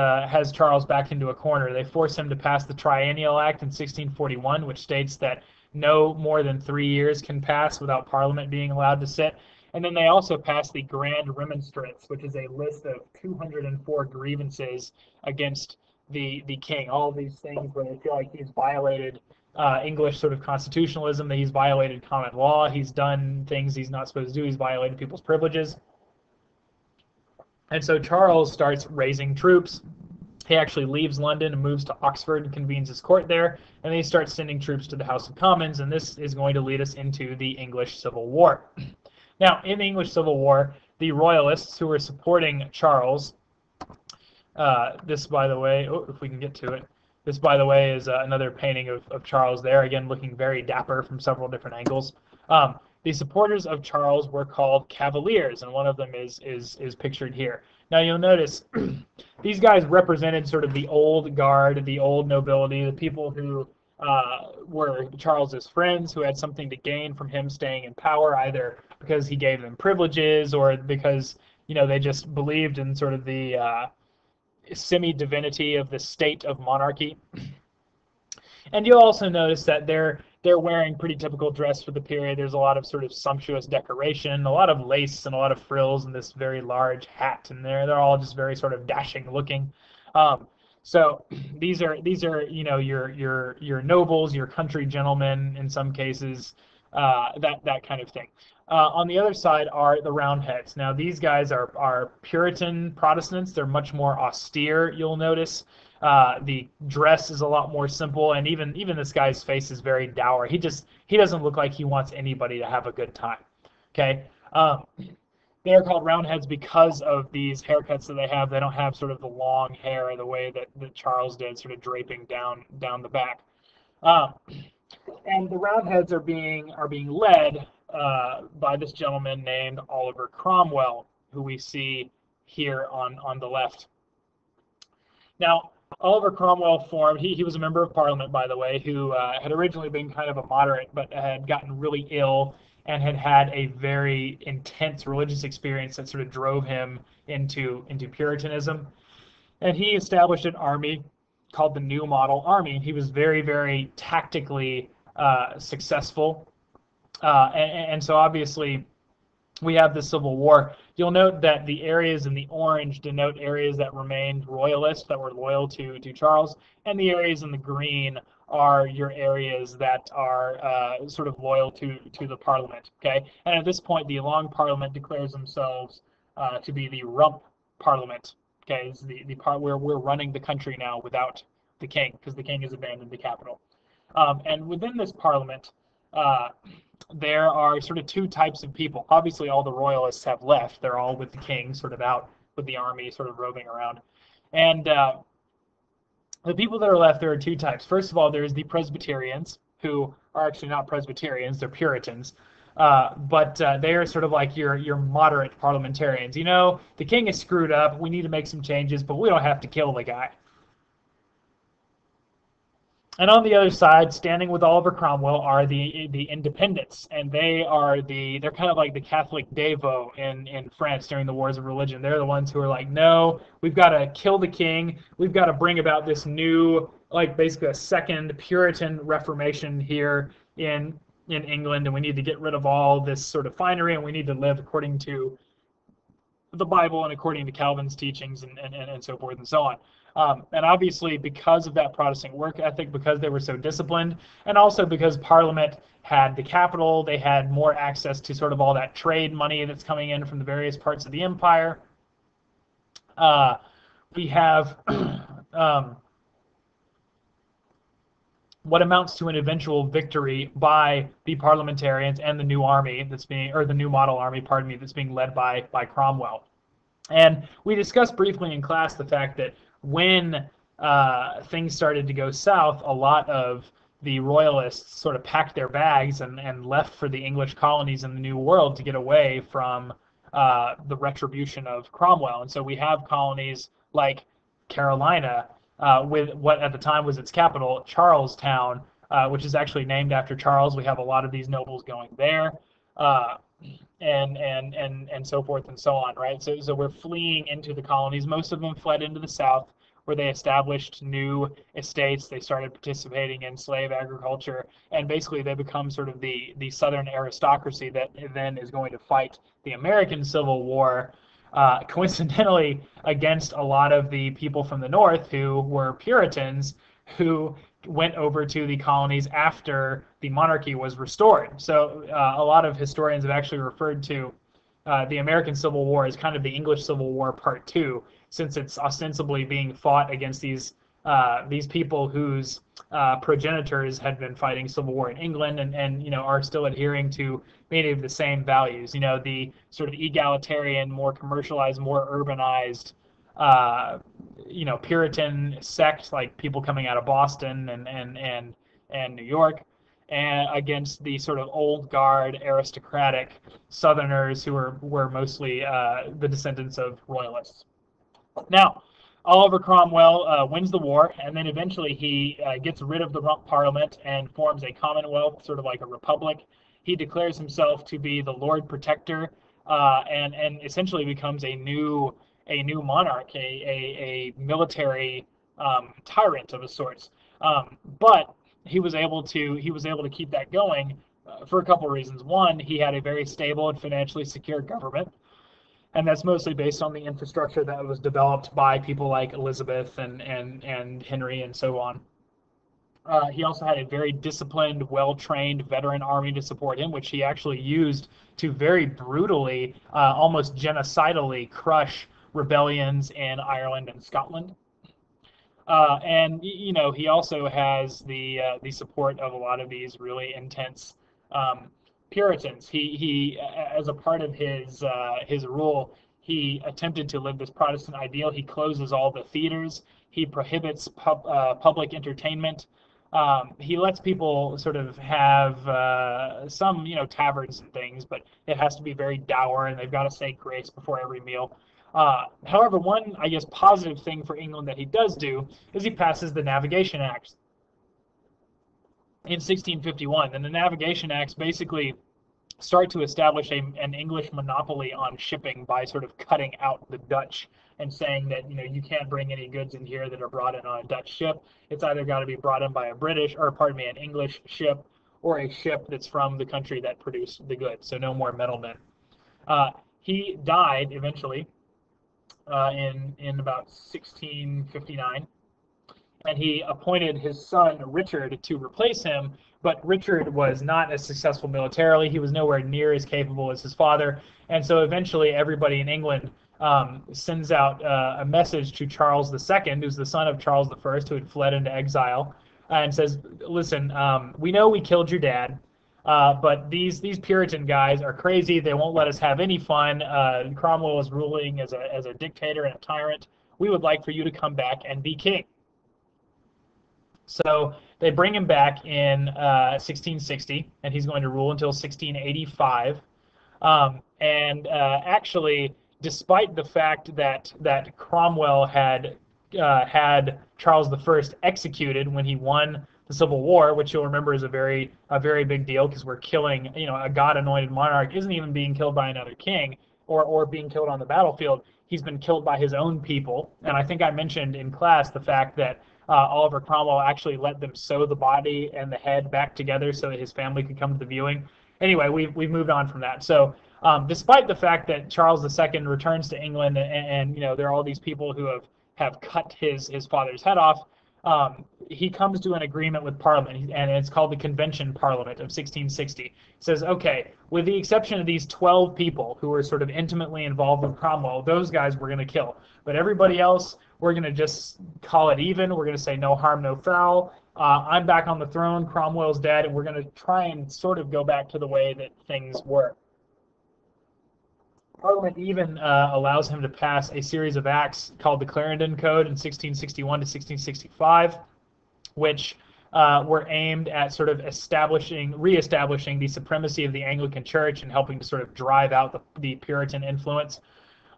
Charles back into a corner. They force him to pass the Triennial Act in 1641, which states that no more than 3 years can pass without Parliament being allowed to sit. And then they also passed the Grand Remonstrance, which is a list of 204 grievances against the king. All of these things where they feel like he's violated English sort of constitutionalism, that he's violated common law, he's done things he's not supposed to do, he's violated people's privileges. And so Charles starts raising troops. He actually leaves London and moves to Oxford and convenes his court there, and then he starts sending troops to the House of Commons, and this is going to lead us into the English Civil War. Now, in the English Civil War, the Royalists who were supporting Charles, this, by the way, if we can get to it, this, by the way, is another painting of Charles there, again, looking very dapper from several different angles. The supporters of Charles were called Cavaliers, and one of them is pictured here. Now, you'll notice these guys represented sort of the old guard, the old nobility, the people who were Charles's friends, who had something to gain from him staying in power, either because he gave them privileges or because, you know, they just believed in sort of the semi-divinity of the state of monarchy. And you'll also notice that they're wearing pretty typical dress for the period. There's a lot of sort of sumptuous decoration, a lot of lace and a lot of frills, and this very large hat, and they're all just very sort of dashing looking. So these are you know, your nobles, your country gentlemen in some cases, that kind of thing. On the other side are the Roundheads. Now these guys are Puritan Protestants. They're much more austere, you'll notice. The dress is a lot more simple, and even this guy's face is very dour. He doesn't look like he wants anybody to have a good time. Okay. They are called Roundheads because of these haircuts that they have. They don't have sort of the long hair the way that Charles did, sort of draping down the back. And the Roundheads are being led by this gentleman named Oliver Cromwell, who we see here on the left. Now, Oliver Cromwell formed, he was a member of Parliament, by the way, who had originally been kind of a moderate, but had gotten really ill and had had a very intense religious experience that sort of drove him into Puritanism. And he established an army called the New Model Army. He was very, very tactically successful. And so obviously we have the Civil War. You'll note that the areas in the orange denote areas that remained royalist, that were loyal to Charles, and the areas in the green are your areas that are sort of loyal to the Parliament. Okay, and at this point, the Long Parliament declares themselves to be the Rump Parliament. Okay, it's the part where we're running the country now without the king, because the king has abandoned the capital. And within this Parliament, uh, there are sort of two types of people. Obviously, all the royalists have left. They're all with the king, sort of out with the army, sort of roving around. And the people that are left, there are two types. First of all, there's the Presbyterians, who are actually not Presbyterians, they're Puritans. But they are sort of like your moderate parliamentarians. You know, the king is screwed up. We need to make some changes, but we don't have to kill the guy. And on the other side, standing with Oliver Cromwell, are the independents, and they're kind of like the Catholic Devo in France during the Wars of Religion. They're the ones who are like, no, we've got to kill the king. We've got to bring about this new, like basically a second Puritan Reformation here in England, and we need to get rid of all this sort of finery, and we need to live according to the Bible and according to Calvin's teachings and so forth and so on. And obviously, because of that Protestant work ethic, because they were so disciplined, and also because Parliament had the capital, they had more access to sort of all that trade money that's coming in from the various parts of the empire. We have what amounts to an eventual victory by the parliamentarians and the new army that's being, or the new model army, pardon me, that's being led by Cromwell. And we discussed briefly in class the fact that when things started to go south, a lot of the royalists sort of packed their bags and left for the English colonies in the New World to get away from the retribution of Cromwell. And so we have colonies like Carolina, with what at the time was its capital, Charlestown, which is actually named after Charles. We have a lot of these nobles going there. And so forth and so on, right? So we're fleeing into the colonies. Most of them fled into the South, where they established new estates. They started participating in slave agriculture, and basically they become sort of the Southern aristocracy that then is going to fight the American Civil War, coincidentally against a lot of the people from the North who were Puritans, who went over to the colonies after the monarchy was restored. So a lot of historians have actually referred to the American Civil War as kind of the English Civil War Part 2, since it's ostensibly being fought against these people whose progenitors had been fighting civil war in England and you know are still adhering to many of the same values. You know, the sort of egalitarian, more commercialized, more urbanized you know, Puritan sect, like people coming out of Boston and New York, and against the sort of old guard aristocratic Southerners who were mostly the descendants of royalists. Now, Oliver Cromwell wins the war, and then eventually he gets rid of the Rump Parliament and forms a commonwealth, sort of like a republic. He declares himself to be the Lord Protector, and essentially becomes a new monarch, a military tyrant of a sorts. But he was able to keep that going for a couple of reasons. One, he had a very stable and financially secure government, and that's mostly based on the infrastructure that was developed by people like Elizabeth and Henry and so on. He also had a very disciplined, well-trained veteran army to support him, which he actually used to very brutally, almost genocidally, crush rebellions in Ireland and Scotland. And you know, he also has the support of a lot of these really intense Puritans. He as a part of his rule, he attempted to live this Protestant ideal. He closes all the theaters. He prohibits public entertainment. He lets people sort of have some, you know, taverns and things, but it has to be very dour, and they've got to say grace before every meal. However, one, I guess, positive thing for England that he does do is he passes the Navigation Acts in 1651. And the Navigation Acts basically start to establish an English monopoly on shipping by sort of cutting out the Dutch and saying that you can't bring any goods in here that are brought in on a Dutch ship. It's either got to be brought in by a British, or pardon me, an English ship, or a ship that's from the country that produced the goods. So no more middlemen. He died eventually in about 1659. And he appointed his son Richard to replace him, but Richard was not as successful militarily. He was nowhere near as capable as his father, and so eventually everybody in England sends out a message to Charles II, who's the son of Charles I, who had fled into exile, and says, "Listen, we know we killed your dad, but these Puritan guys are crazy. They won't let us have any fun. Cromwell is ruling as a dictator and a tyrant. We would like for you to come back and be king." So they bring him back in 1660, and he's going to rule until 1685. Actually, despite the fact that Cromwell had Charles I executed when he won the Civil War, which you'll remember is a very big deal, because we're killing, a God-anointed monarch isn't even being killed by another king or being killed on the battlefield. He's been killed by his own people. And I think I mentioned in class the fact that Oliver Cromwell actually let them sew the body and the head back together so that his family could come to the viewing. Anyway, we've moved on from that. So despite the fact that Charles II returns to England, and there are all these people who have cut his father's head off, he comes to an agreement with Parliament, and it's called the Convention Parliament of 1660. He says, okay, with the exception of these 12 people who were sort of intimately involved with Cromwell, those guys we're going to kill. But everybody else, we're going to just call it even. We're going to say no harm, no foul. I'm back on the throne. Cromwell's dead, and we're going to try and sort of go back to the way that things were. Parliament even allows him to pass a series of acts called the Clarendon Code in 1661 to 1665, which were aimed at sort of reestablishing the supremacy of the Anglican Church and helping to sort of drive out the Puritan influence.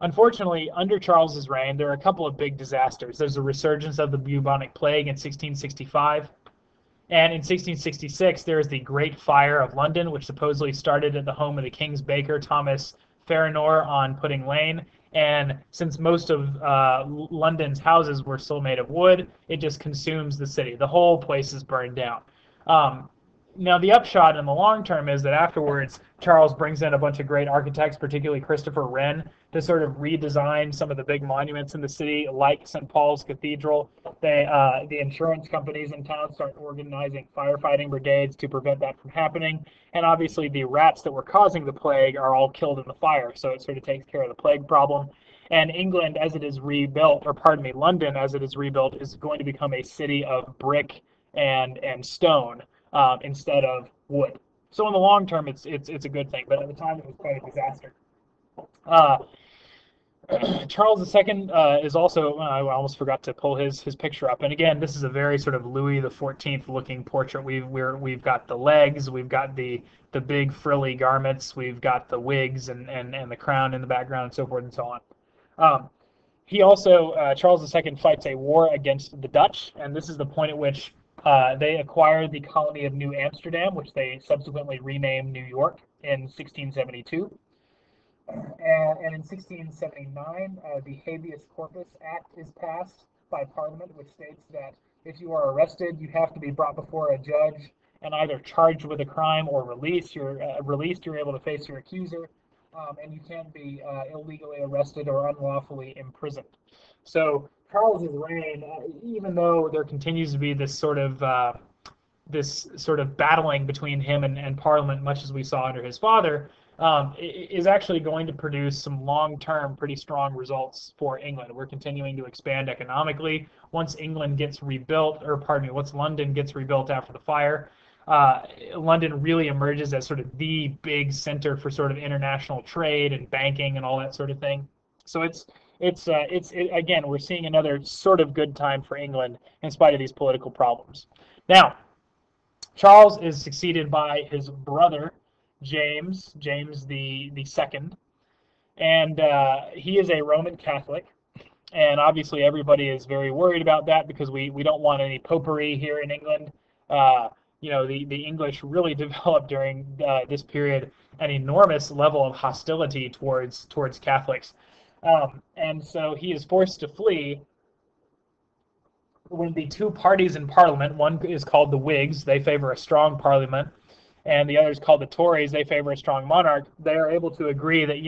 Unfortunately, under Charles's reign, there are a couple of big disasters. There's a resurgence of the bubonic plague in 1665. And in 1666, there is the Great Fire of London, which supposedly started at the home of the King's baker, Thomas Farinor, on Pudding Lane. And since most of London's houses were still made of wood, it just consumes the city. The whole place is burned down. Now, the upshot in the long term is that afterwards, Charles brings in a bunch of great architects, particularly Christopher Wren, to sort of redesign some of the big monuments in the city, like St. Paul's Cathedral. The insurance companies in town start organizing firefighting brigades to prevent that from happening. And obviously, the rats that were causing the plague are all killed in the fire, so it sort of takes care of the plague problem. And England, as it is rebuilt, or pardon me, London, as it is rebuilt, is going to become a city of brick and stone instead of wood. So in the long term, it's a good thing, but at the time it was quite a disaster. Charles II is also, I almost forgot to pull his picture up. And again, this is a very sort of Louis XIV looking portrait. We've got the legs, we've got the big frilly garments, we've got the wigs and the crown in the background, and so forth and so on. He also, Charles II fights a war against the Dutch, and this is the point at which they acquired the colony of New Amsterdam, which they subsequently renamed New York in 1672. And in 1679, the Habeas Corpus Act is passed by Parliament, which states that if you are arrested, you have to be brought before a judge and either charged with a crime or released. You're able to face your accuser, and you can't be illegally arrested or unlawfully imprisoned. So Charles's reign, even though there continues to be this sort of battling between him and Parliament, much as we saw under his father, is actually going to produce some long-term, pretty strong results for England. We're continuing to expand economically. Once England gets rebuilt, or pardon me, once London gets rebuilt after the fire, London really emerges as sort of the big center for sort of international trade and banking and all that sort of thing. So again, we're seeing another sort of good time for England in spite of these political problems. Now, Charles is succeeded by his brother, James the Second, and he is a Roman Catholic. And obviously everybody is very worried about that because we don't want any popery here in England. Uh, the English really developed during this period an enormous level of hostility towards Catholics. And so he is forced to flee when the two parties in Parliament, one is called the Whigs, they favor a strong Parliament, and the other is called the Tories, they favor a strong monarch. They are able to agree that,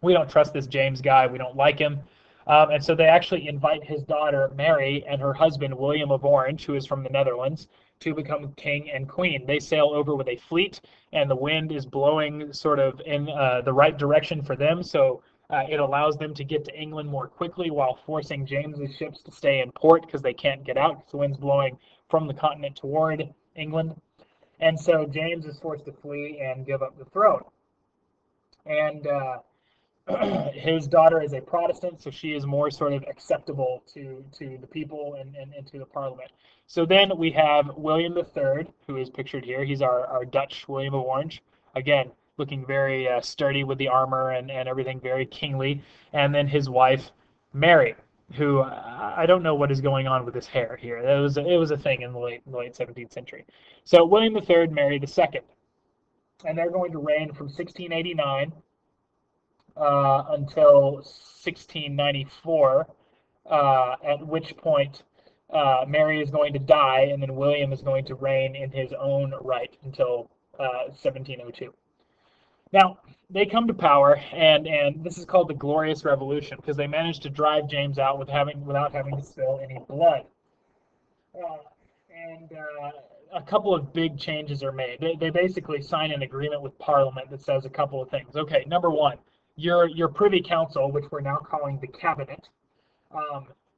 we don't trust this James guy, we don't like him. And so they actually invite his daughter Mary and her husband William of Orange, who is from the Netherlands, to become king and queen. They sail over with a fleet, and the wind is blowing sort of in the right direction for them, so it allows them to get to England more quickly while forcing James's ships to stay in port because they can't get out because the wind's blowing from the continent toward England. And so James is forced to flee and give up the throne. And his daughter is a Protestant, so she is more sort of acceptable to the people and to the Parliament. So then we have William III, who is pictured here. He's our Dutch William of Orange. Again, looking very sturdy with the armor and everything, very kingly. And then his wife, Mary, who I don't know what is going on with his hair here. It was a thing in the late 17th century. So William III, Mary II. And they're going to reign from 1689 until 1694, at which point Mary is going to die, and then William is going to reign in his own right until 1702. Now, they come to power, and this is called the Glorious Revolution because they managed to drive James out without having to spill any blood. And a couple of big changes are made. They basically sign an agreement with Parliament that says a couple of things. Okay, number one, your Privy Council, which we're now calling the Cabinet,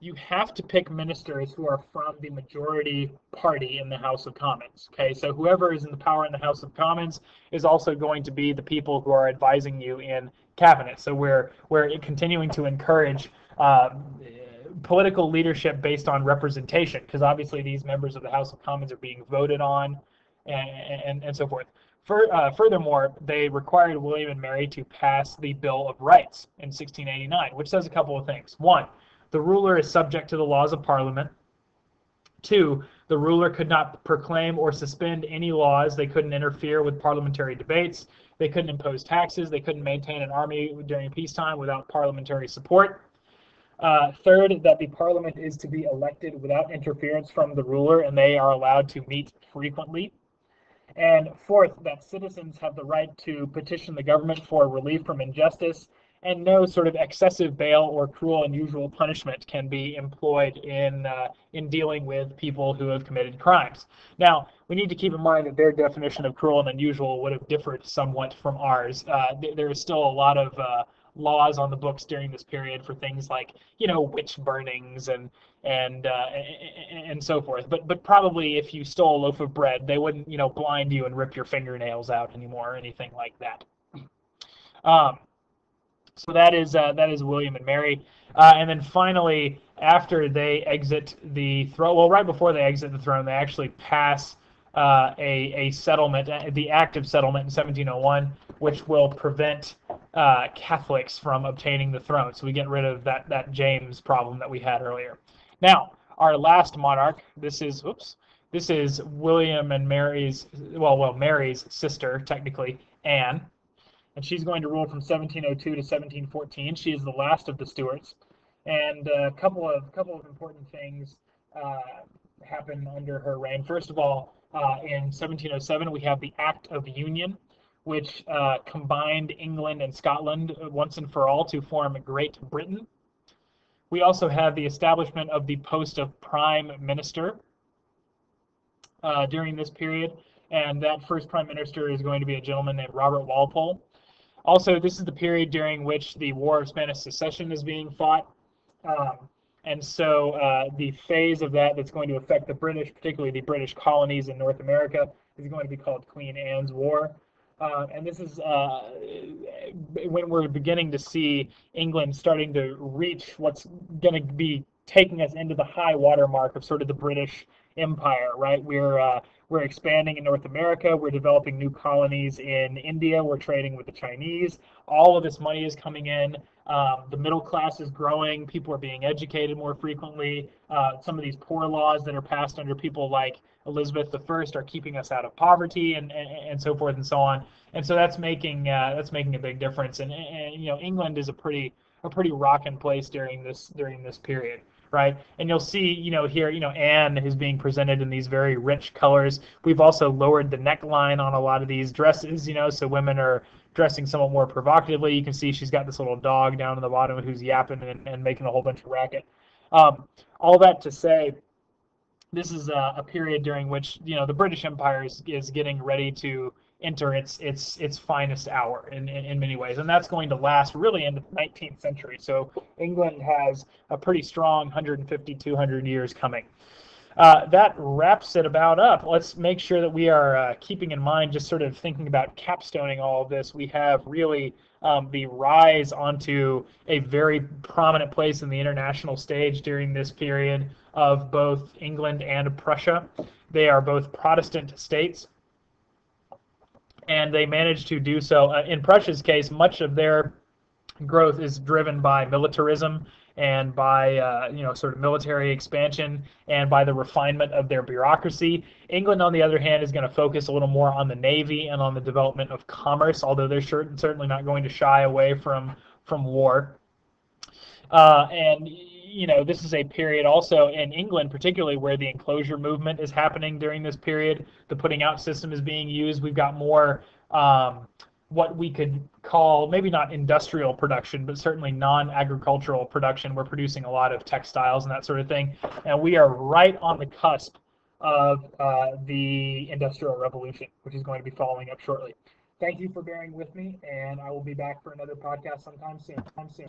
you have to pick ministers who are from the majority party in the House of Commons. Okay, so whoever is in the power in the House of Commons is also going to be the people who are advising you in cabinet. So we're continuing to encourage political leadership based on representation, because obviously these members of the House of Commons are being voted on, and so forth. Furthermore, they required William and Mary to pass the Bill of Rights in 1689, which says a couple of things. One, the ruler is subject to the laws of Parliament. Two, the ruler could not proclaim or suspend any laws. They couldn't interfere with parliamentary debates. They couldn't impose taxes. They couldn't maintain an army during peacetime without parliamentary support. Third, that the Parliament is to be elected without interference from the ruler, and they are allowed to meet frequently. And fourth, that citizens have the right to petition the government for relief from injustice, and no sort of excessive bail or cruel, unusual punishment can be employed in dealing with people who have committed crimes. Now, we need to keep in mind that their definition of cruel and unusual would have differed somewhat from ours. There is still a lot of laws on the books during this period for things like, witch burnings and so forth. But probably if you stole a loaf of bread, they wouldn't, blind you and rip your fingernails out anymore or anything like that. So that is William and Mary. And then finally, after they exit the throne, well, right before they exit the throne, they actually pass a settlement, the Act of Settlement in 1701, which will prevent Catholics from obtaining the throne. So we get rid of that James problem that we had earlier. Now, our last monarch, this is William and Mary's, Mary's sister, technically, Anne. And she's going to rule from 1702 to 1714. She is the last of the Stuarts. And a couple of important things happen under her reign. First of all, in 1707, we have the Act of Union, which combined England and Scotland once and for all to form Great Britain. We also have the establishment of the post of Prime Minister during this period, and that first Prime Minister is going to be a gentleman named Robert Walpole. Also, this is the period during which the War of Spanish Succession is being fought. And so the phase of that's going to affect the British, particularly the British colonies in North America, is going to be called Queen Anne's War. And this is when we're beginning to see England starting to reach what's going to be taking us into the high water mark of sort of the British Empire, right? We're expanding in North America. We're developing new colonies in India. We're trading with the Chinese. All of this money is coming in. The middle class is growing. People are being educated more frequently. Some of these poor laws that are passed under people like Elizabeth I are keeping us out of poverty, and so forth and so on. And so that's making a big difference. And England is a pretty rocking place during this period, right? And you'll see, here, Anne is being presented in these very rich colors. We've also lowered the neckline on a lot of these dresses, so women are dressing somewhat more provocatively. You can see she's got this little dog down in the bottom who's yapping and making a whole bunch of racket. All that to say, this is a period during which the British Empire is getting ready to enter its finest hour in many ways, and that's going to last really into the 19th century. So England has a pretty strong 150, 200 years coming. That wraps it about up. Let's make sure that we are keeping in mind, just sort of thinking about capstoning all of this. We have really the rise onto a very prominent place in the international stage during this period of both England and Prussia. They are both Protestant states, and they managed to do so. In Prussia's case, much of their growth is driven by militarism and by sort of military expansion and by the refinement of their bureaucracy. England, on the other hand, is going to focus a little more on the Navy and on the development of commerce, although they're certainly not going to shy away from war. And this is a period also in England, particularly, where the enclosure movement is happening during this period. The putting out system is being used. We've got more what we could call maybe not industrial production, but certainly non-agricultural production. We're producing a lot of textiles and that sort of thing. And we are right on the cusp of the Industrial Revolution, which is going to be following up shortly. Thank you for bearing with me, and I will be back for another podcast sometime soon.